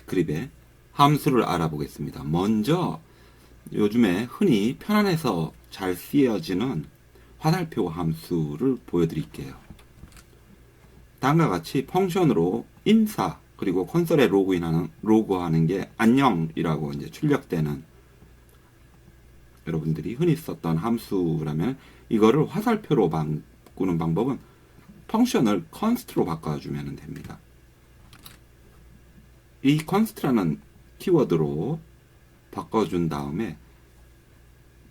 타입스크립트의 함수를 알아보겠습니다. 먼저 요즘에 흔히 편안해서 잘 쓰여지는 화살표 함수를 보여드릴게요. 다음과 같이 펑션으로 인사 그리고 콘솔에 로그하는 게 안녕이라고 이제 출력되는 여러분들이 흔히 썼던 함수라면 이거를 화살표로 바꾸는 방법은 펑션을 const로 바꿔주면 됩니다. 이 const라는 키워드로 바꿔준 다음에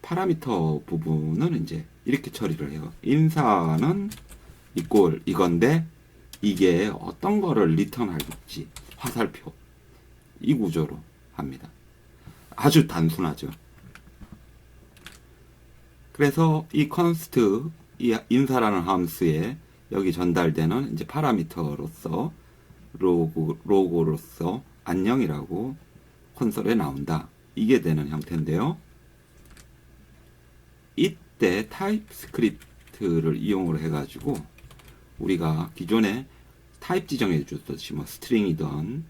파라미터 부분은 이제 이렇게 처리를 해요. 인사는 이꼴 이건데 이게 어떤 거를 리턴할지 화살표 이 구조로 합니다. 아주 단순하죠. 그래서 이 const 이 인사라는 함수에 여기 전달되는 이제 파라미터로서 로고로서 안녕이라고 콘솔에 나온다. 이게 되는 형태인데요. 이때 타입스크립트를 이용을 해가지고 우리가 기존에 타입 지정해 줬듯이 뭐 스트링이든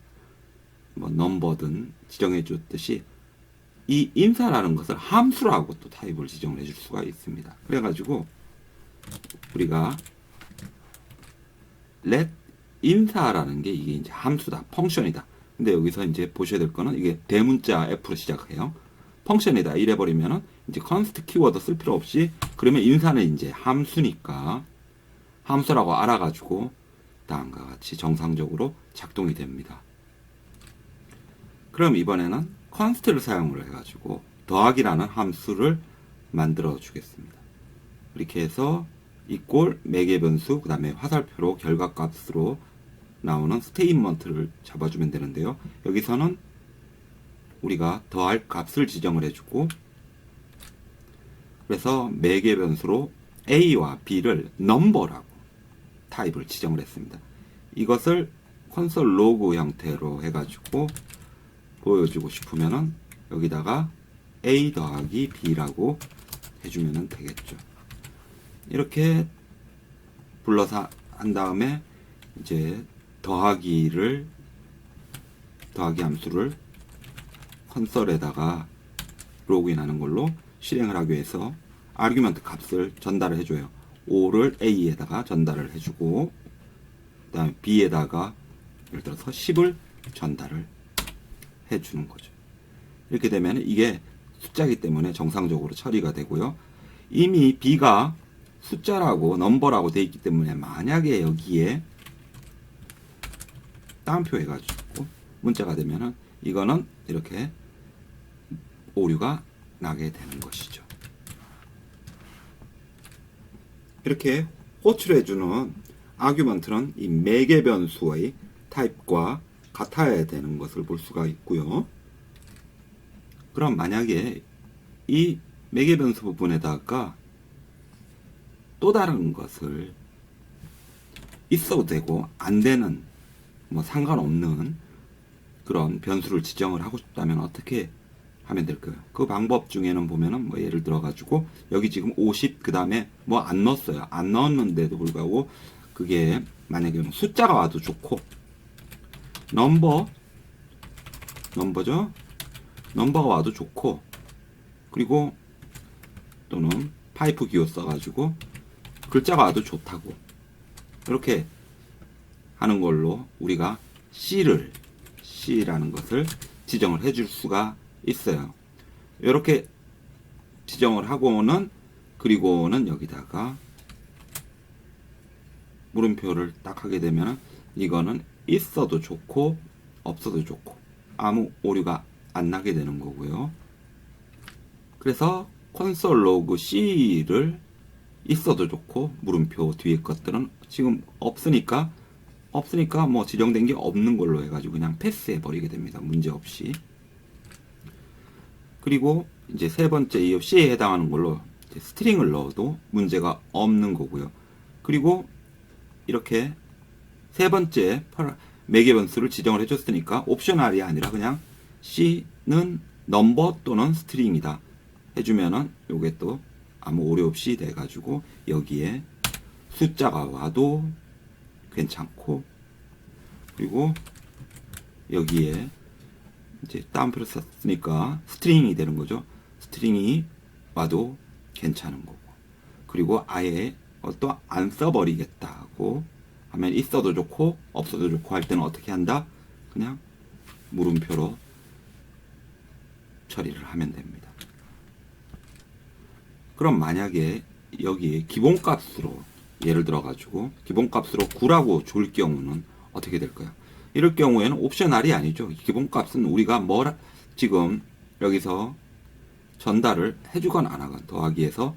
뭐 넘버든 지정해 줬듯이 이 인사라는 것을 함수라고 또 타입을 지정을 해줄 수가 있습니다. 그래가지고 우리가 let 인사라는 게 이게 이제 함수다, 펑션이다. 근데 여기서 이제 보셔야 될 거는 이게 대문자 F로 시작해요. 펑션이다 이래버리면은 이제 const 키워드 쓸 필요 없이 그러면 인사는 이제 함수니까 함수라고 알아가지고 다음과 같이 정상적으로 작동이 됩니다. 그럼 이번에는 const를 사용을 해가지고 더하기라는 함수를 만들어 주겠습니다. 이렇게 해서 이꼴 매개 변수 그 다음에 화살표로 결과값으로 나오는 스테이트먼트를 잡아주면 되는데요. 여기서는 우리가 더할 값을 지정을 해주고 그래서 매개 변수로 A와 B를 넘버라고 타입을 지정을 했습니다. 이것을 콘솔 로그 형태로 해가지고 보여주고 싶으면은 여기다가 A 더하기 B라고 해주면 되겠죠. 이렇게 불러서 한 다음에 이제 더하기 함수를 콘솔에다가 로그인하는 걸로 실행을 하기 위해서 아규먼트 값을 전달을 해줘요. 5를 A에다가 전달을 해주고 그 다음에 B에다가 예를 들어서 10을 전달을 해주는 거죠. 이렇게 되면 이게 숫자이기 때문에 정상적으로 처리가 되고요. 이미 B가 숫자라고 넘버라고 되어 있기 때문에 만약에 여기에 따옴표 해가지고 문자가 되면은 이거는 이렇게 오류가 나게 되는 것이죠. 이렇게 호출해주는 아규먼트는 이 매개 변수의 타입과 같아야 되는 것을 볼 수가 있고요. 그럼 만약에 이 매개 변수 부분에다가 또 다른 것을 있어도 되고 안 되는 뭐 상관없는 그런 변수를 지정을 하고 싶다면 어떻게 하면 될까요? 그 방법 중에는 보면은 뭐 예를 들어 가지고 여기 지금 50 그 다음에 뭐 안 넣었어요. 안 넣었는데도 불구하고 그게 만약에 숫자가 와도 좋고 넘버죠. 넘버가 와도 좋고 그리고 또는 파이프 기호 써가지고 글자가 와도 좋다고 이렇게 하는 걸로 우리가 C라는 것을 지정을 해줄 수가 있어요. 이렇게 지정을 하고는 그리고는 여기다가 물음표를 딱 하게 되면 이거는 있어도 좋고 없어도 좋고 아무 오류가 안 나게 되는 거고요. 그래서 콘솔 로그 C를 있어도 좋고 물음표 뒤에 것들은 지금 없으니까 뭐 지정된 게 없는 걸로 해가지고 그냥 패스해 버리게 됩니다. 문제 없이. 그리고 이제 세 번째 이 C에 해당하는 걸로 스트링을 넣어도 문제가 없는 거고요. 그리고 이렇게 세 번째 매개 변수를 지정을 해줬으니까 옵셔널이 아니라 그냥 C는 넘버 또는 스트링이다 해주면은 요게 또 아무 오류 없이 돼가지고 여기에 숫자가 와도 괜찮고 그리고 여기에 이제 따옴표를 썼으니까 스트링이 되는 거죠. 스트링이 와도 괜찮은 거고. 그리고 아예 또 안 써버리겠다고 하면 있어도 좋고 없어도 좋고 할 때는 어떻게 한다? 그냥 물음표로 처리를 하면 됩니다. 그럼 만약에 여기에 기본값으로 예를 들어 가지고 기본값으로 9라고 줄 경우는 어떻게 될까요? 이럴 경우에는 옵셔널이 아니죠. 기본값은 우리가 지금 여기서 전달을 해주건 안 하건 더하기에서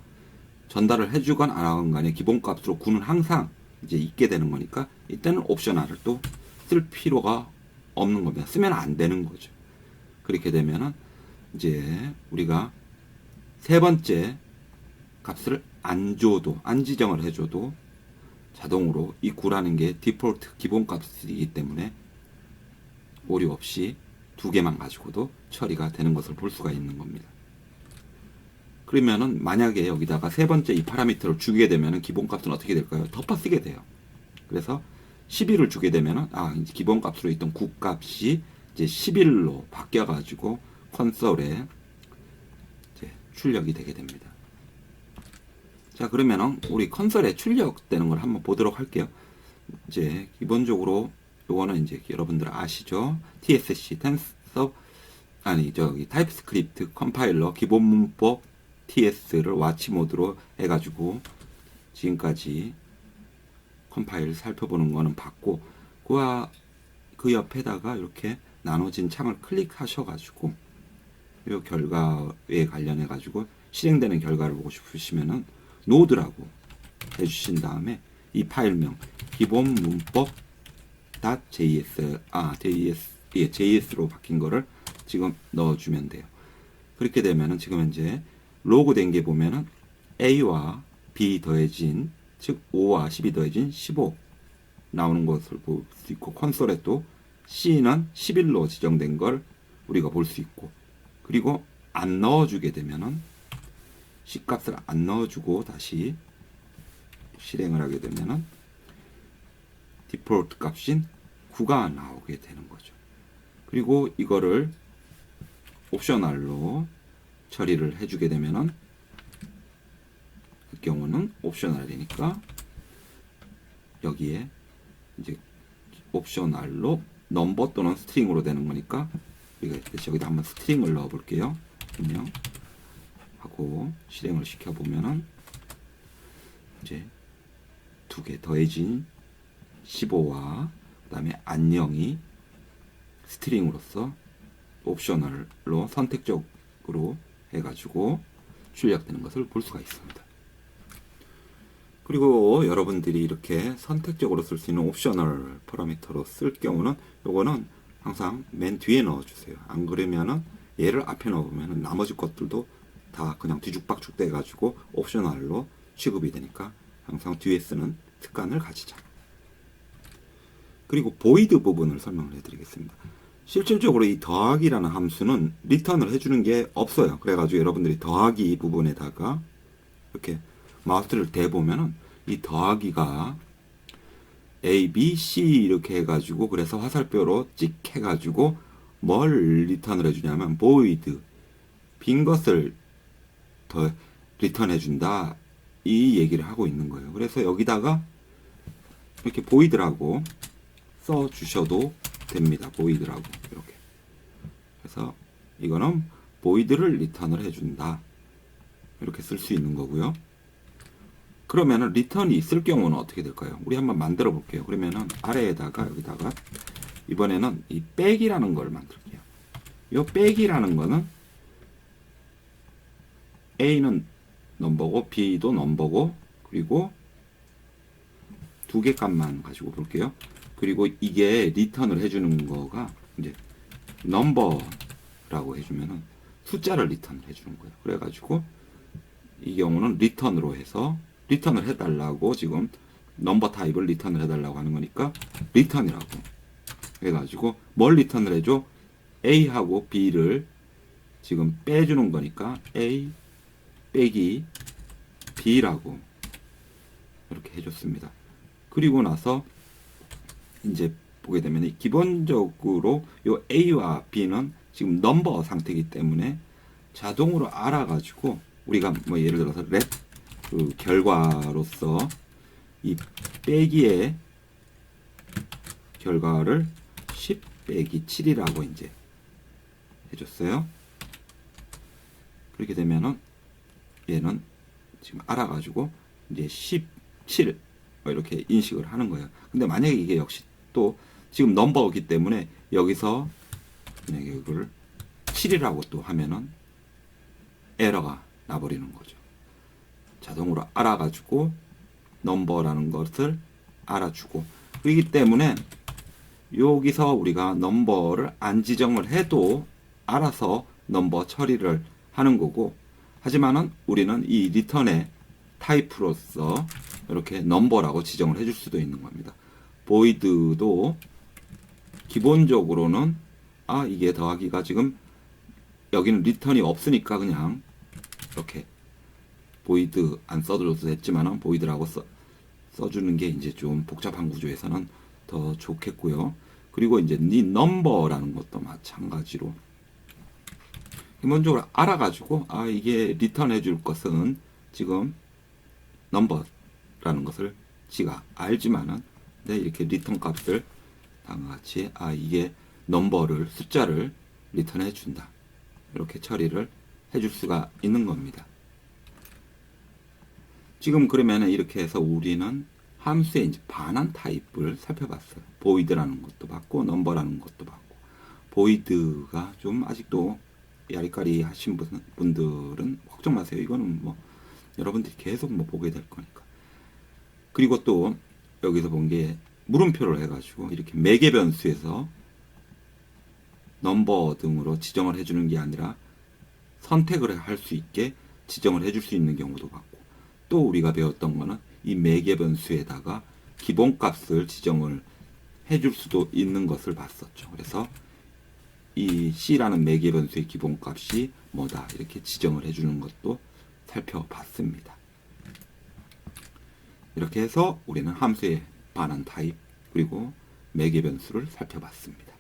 전달을 해주건 안 하건 간에 기본값으로 9는 항상 이제 있게 되는 거니까 이때는 옵셔널을 또 쓸 필요가 없는 겁니다. 쓰면 안 되는 거죠. 그렇게 되면은 이제 우리가 세 번째 값을 안 줘도 안 지정을 해줘도 자동으로 이 9라는 게 디폴트 기본값이기 때문에 오류 없이 두 개만 가지고도 처리가 되는 것을 볼 수가 있는 겁니다. 그러면은 만약에 여기다가 세 번째 이 파라미터를 주게 되면은 기본값은 어떻게 될까요? 덮어 쓰게 돼요. 그래서 11을 주게 되면은 이제 기본값으로 있던 9 값이 이제 11로 바뀌어 가지고 콘솔에 이제 출력이 되게 됩니다. 자, 그러면은 우리 컨솔에 출력되는 걸 한번 보도록 할게요. 이제 기본적으로 요거는 이제 여러분들 아시죠? TSC 타입스크립트 컴파일러 기본 문법 TS를 와치 모드로 해가지고 지금까지 컴파일 살펴보는 거는 봤고, 그 옆에다가 이렇게 나눠진 창을 클릭하셔가지고 이 결과에 관련해 가지고 실행되는 결과를 보고 싶으시면은 노드라고 해주신 다음에 이 파일명 기본 문법 .js로 바뀐 거를 지금 넣어주면 돼요. 그렇게 되면은 지금 현재 로그 된 게 보면은 A와 B 더해진, 즉 5와 10이 더해진 15 나오는 것을 볼 수 있고, 콘솔에 또 C는 11로 지정된 걸 우리가 볼 수 있고, 그리고 안 넣어주게 되면은 C 값을 안 넣어주고 다시 실행을 하게 되면은 디폴트 값인 9가 나오게 되는 거죠. 그리고 이거를 옵셔널로 처리를 해주게 되면은 그 경우는 옵셔널이니까 여기에 이제 옵셔널로 넘버 또는 스트링으로 되는 거니까 우리가 여기다 한번 스트링을 넣어 볼게요. 분명 하고 실행을 시켜 보면은 이제 두 개 더해진 15와 그 다음에 안녕이 스트링으로서 옵셔널로 선택적으로 해가지고 출력되는 것을 볼 수가 있습니다. 그리고 여러분들이 이렇게 선택적으로 쓸 수 있는 옵셔널 파라미터로 쓸 경우는 요거는 항상 맨 뒤에 넣어주세요. 안 그러면은 얘를 앞에 넣으면 나머지 것들도 다 그냥 뒤죽박죽 돼가지고 옵셔널로 취급이 되니까 항상 뒤에 쓰는 습관을 가지자. 그리고 보이드 부분을 설명을 해드리겠습니다. 실질적으로 이 더하기라는 함수는 리턴을 해주는 게 없어요. 그래가지고 여러분들이 더하기 부분에다가 이렇게 마우스를 대보면은 이 더하기가 A, B, C 이렇게 해가지고 그래서 화살표로 찍 해가지고 뭘 리턴을 해주냐면 void 빈 것을 더 리턴해준다 이 얘기를 하고 있는 거예요. 그래서 여기다가 이렇게 void라고 써주셔도 됩니다. void라고 이렇게. 그래서 이거는 void를 리턴을 해준다 이렇게 쓸 수 있는 거고요. 그러면은 리턴이 있을 경우는 어떻게 될까요? 우리 한번 만들어 볼게요. 그러면은 아래에다가 여기다가 이번에는 이 백이라는 걸 만들게요. 이 백이라는 거는 A는 넘버고 B도 넘버고 그리고 두 개 값만 가지고 볼게요. 그리고 이게 리턴을 해주는 거가 이제 넘버라고 해주면은 숫자를 리턴을 해주는 거예요. 그래가지고 이 경우는 리턴으로 해서 리턴을 해달라고 지금 넘버 타입을 리턴을 해달라고 하는 거니까 리턴이라고 해가지고 뭘 리턴을 해줘? A하고 B를 지금 빼주는 거니까 A 빼기 B라고 이렇게 해줬습니다. 그리고 나서 이제 보게 되면 기본적으로 요 A와 B는 지금 넘버 상태이기 때문에 자동으로 알아가지고 우리가 뭐 예를 들어서 그 결과로서 이 빼기의 결과를 10 빼기 7이라고 이제 해줬어요. 그렇게 되면은 얘는 지금 알아가지고 이제 17 이렇게 인식을 하는 거예요. 근데 만약에 이게 역시 또 지금 넘버이기 때문에 여기서 만약에 이걸 7이라고 또 하면은 에러가 나버리는 거죠. 자동으로 알아가지고 넘버라는 것을 알아주고, 그렇기 때문에 여기서 우리가 넘버를 안 지정을 해도 알아서 넘버 처리를 하는 거고, 하지만은 우리는 이 리턴의 타입으로서 이렇게 넘버라고 지정을 해줄 수도 있는 겁니다. void도 기본적으로는 이게 더하기가 지금 여기는 리턴이 없으니까 그냥 이렇게 void 안 써줘도 됐지만은 void라고 써주는 게 이제 좀 복잡한 구조에서는 더 좋겠고요. 그리고 이제 number라는 것도 마찬가지로 기본적으로 알아가지고 이게 리턴 해줄 것은 지금 number라는 것을 지가 알지만은 이렇게 리턴 값을 다음과 같이 이게 넘버를 숫자를 리턴해 준다, 이렇게 처리를 해줄 수가 있는 겁니다. 지금 그러면 이렇게 해서 우리는 함수의 이제 반환 타입을 살펴봤어요. void라는 것도 봤고 number라는 것도 봤고, void가 좀 아직도 야리까리 하신 분들은 걱정 마세요. 이거는 뭐 여러분들이 계속 뭐 보게 될 거니까. 그리고 또 여기서 본 게 물음표를 해가지고 이렇게 매개 변수에서 넘버 등으로 지정을 해주는 게 아니라 선택을 할 수 있게 지정을 해줄 수 있는 경우도 봤고, 또 우리가 배웠던 거는 이 매개 변수에다가 기본값을 지정을 해줄 수도 있는 것을 봤었죠. 그래서 이 C라는 매개 변수의 기본값이 뭐다, 이렇게 지정을 해주는 것도 살펴봤습니다. 이렇게 해서 우리는 함수의 반환 타입 그리고 매개 변수를 살펴봤습니다.